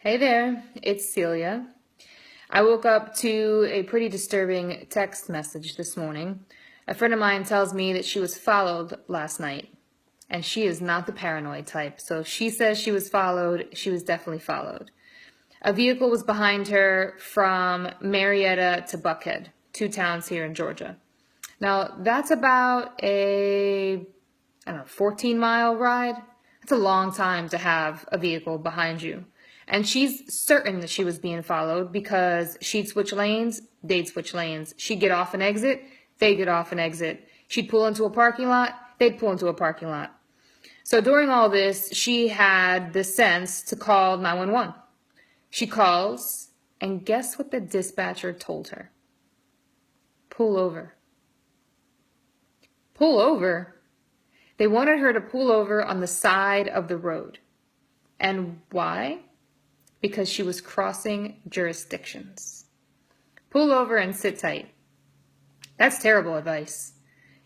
Hey there, it's Celia. I woke up to a pretty disturbing text message this morning. A friend of mine tells me that she was followed last night, and she is not the paranoid type. So if she says she was followed, she was definitely followed. A vehicle was behind her from Marietta to Buckhead, two towns here in Georgia. Now, that's about a 14-mile ride. That's a long time to have a vehicle behind you. And she's certain that she was being followed because she'd switch lanes, they'd switch lanes. She'd get off and exit, they'd get off and exit. She'd pull into a parking lot, they'd pull into a parking lot. So during all this, she had the sense to call 911. She calls, and guess what the dispatcher told her? Pull over. Pull over? They wanted her to pull over on the side of the road. And why? Because she was crossing jurisdictions. Pull over and sit tight. That's terrible advice.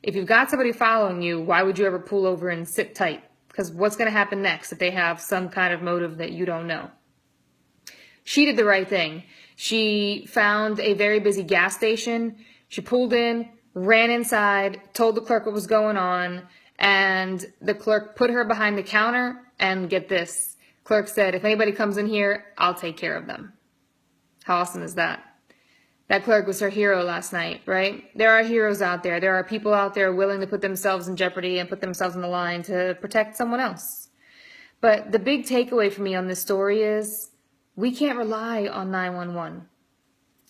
If you've got somebody following you, why would you ever pull over and sit tight? Because what's going to happen next if they have some kind of motive that you don't know? She did the right thing. She found a very busy gas station. She pulled in, ran inside, told the clerk what was going on, and the clerk put her behind the counter, and get this. Clerk said, if anybody comes in here, I'll take care of them. How awesome is that? That clerk was her hero last night, right? There are heroes out there. There are people out there willing to put themselves in jeopardy and put themselves on the line to protect someone else. But the big takeaway for me on this story is we can't rely on 911.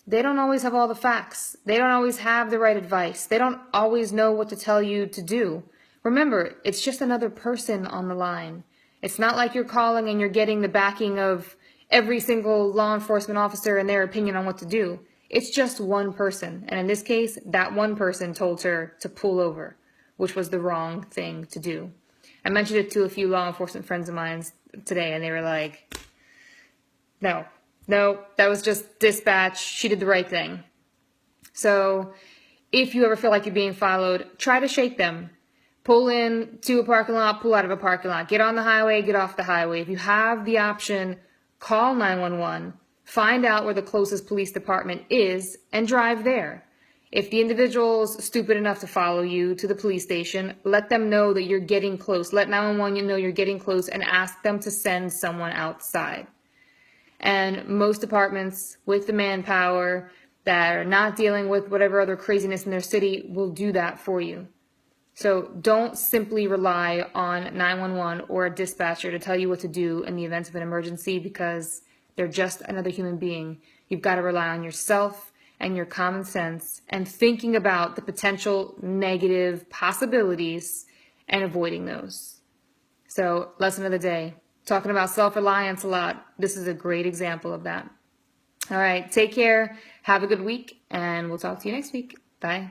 They don't always have all the facts. They don't always have the right advice. They don't always know what to tell you to do. Remember, it's just another person on the line. It's not like you're calling and you're getting the backing of every single law enforcement officer and their opinion on what to do. It's just one person. And in this case, that one person told her to pull over, which was the wrong thing to do. I mentioned it to a few law enforcement friends of mine today, and they were like, no, that was just dispatch. She did the right thing. So if you ever feel like you're being followed, try to shake them. Pull in to a parking lot, pull out of a parking lot. Get on the highway, get off the highway. If you have the option, call 911, find out where the closest police department is, and drive there. If the individual's stupid enough to follow you to the police station, let them know that you're getting close. Let 911 know you're getting close and ask them to send someone outside. And most departments with the manpower that are not dealing with whatever other craziness in their city will do that for you. So don't simply rely on 911 or a dispatcher to tell you what to do in the event of an emergency because they're just another human being. You've got to rely on yourself and your common sense and thinking about the potential negative possibilities and avoiding those. So lesson of the day, talking about self-reliance a lot. This is a great example of that. All right, take care. Have a good week, and we'll talk to you next week. Bye.